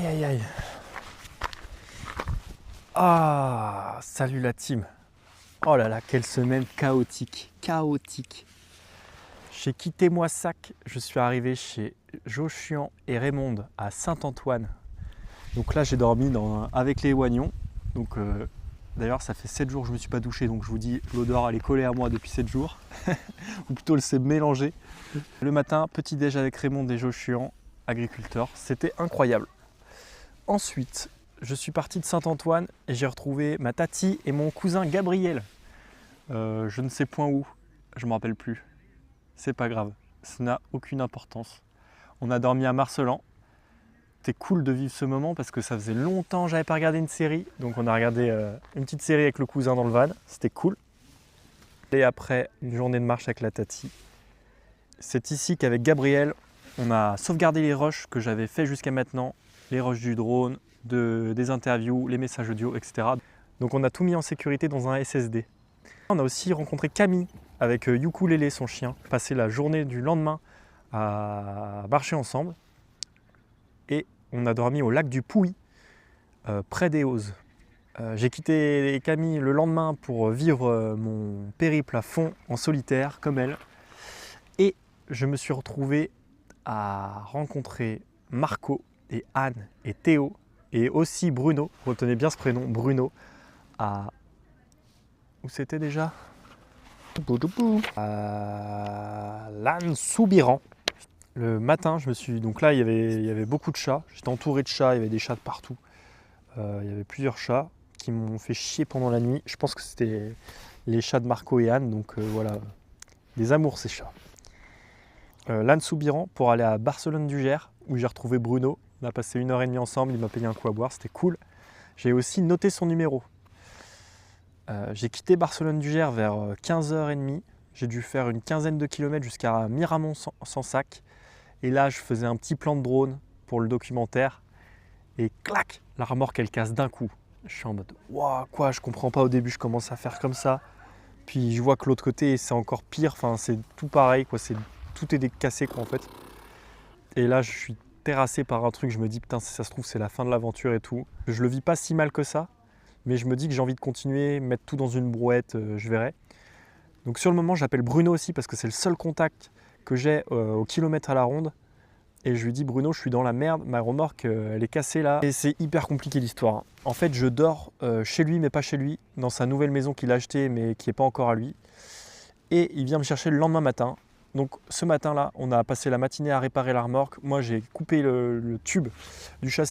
Aïe aïe aïe. Ah, salut la team. Oh là là, quelle semaine chaotique, chaotique. J'ai quitté Moissac, je suis arrivé chez Joschian et Raymond à Saint-Antoine. Donc là, j'ai dormi avec les oignons. Donc d'ailleurs, ça fait 7 jours que je ne me suis pas douché, donc je vous dis, l'odeur elle est collée à moi depuis 7 jours. Ou plutôt, elle s'est mélangée. Le matin, petit déj avec Raymond et Joschian, agriculteurs. C'était incroyable. Ensuite, je suis parti de Saint-Antoine et j'ai retrouvé ma tati et mon cousin Gabriel. Je ne sais point où, je ne me rappelle plus. C'est pas grave, ça n'a aucune importance. On a dormi à Marcellan. C'était cool de vivre ce moment parce que ça faisait longtemps que j'avais pas regardé une série. Donc on a regardé une petite série avec le cousin dans le van, c'était cool. Et après, une journée de marche avec la tati. C'est ici qu'avec Gabriel, on a sauvegardé les rushs que j'avais fait jusqu'à maintenant. Les rushs du drone, des interviews, les messages audio, etc. Donc on a tout mis en sécurité dans un SSD. On a aussi rencontré Camille avec Ukulélé, son chien. Passé la journée du lendemain à marcher ensemble. Et on a dormi au lac du Pouy, près des Ozes. J'ai quitté Camille le lendemain pour vivre mon périple à fond en solitaire, comme elle. Et je me suis retrouvé à rencontrer Marco et Anne et Théo et aussi Bruno, retenez bien ce prénom, Bruno, à... Où c'était déjà? À Lannes-Soubiran. Le matin, je me suis... Donc là, il y avait beaucoup de chats. J'étais entouré de chats, il y avait des chats de partout. Il y avait plusieurs chats qui m'ont fait chier pendant la nuit. Je pense que c'était les chats de Marco et Anne, donc voilà, des amours ces chats. Lannes-Soubiran pour aller à Barcelone-du-Gers, où j'ai retrouvé Bruno. On a passé 1h30 ensemble, il m'a payé un coup à boire, c'était cool. J'ai aussi noté son numéro. J'ai quitté Barcelone-du-Gers vers 15h30. J'ai dû faire une quinzaine de kilomètres jusqu'à Miramont-sans-Sac. Et là, je faisais un petit plan de drone pour le documentaire. Et clac, la remorque, elle casse d'un coup. Je suis en mode, waouh, quoi, je comprends pas au début, je commence à faire comme ça. Puis je vois que l'autre côté, c'est encore pire. Enfin, c'est tout pareil, quoi. Tout est cassé, quoi, en fait. Et là, je suis terrassé par un truc. Je me dis, putain, si ça se trouve, c'est la fin de l'aventure et tout. Je le vis pas si mal que ça. Mais je me dis que j'ai envie de continuer, mettre tout dans une brouette, je verrai. Donc sur le moment, j'appelle Bruno aussi parce que c'est le seul contact que j'ai au kilomètre à la ronde. Et je lui dis, Bruno, je suis dans la merde, ma remorque, elle est cassée là. Et c'est hyper compliqué l'histoire. En fait, je dors chez lui, mais pas chez lui, dans sa nouvelle maison qu'il a achetée, mais qui n'est pas encore à lui. Et il vient me chercher le lendemain matin. Donc ce matin-là, on a passé la matinée à réparer la remorque. Moi, j'ai coupé le tube du châssis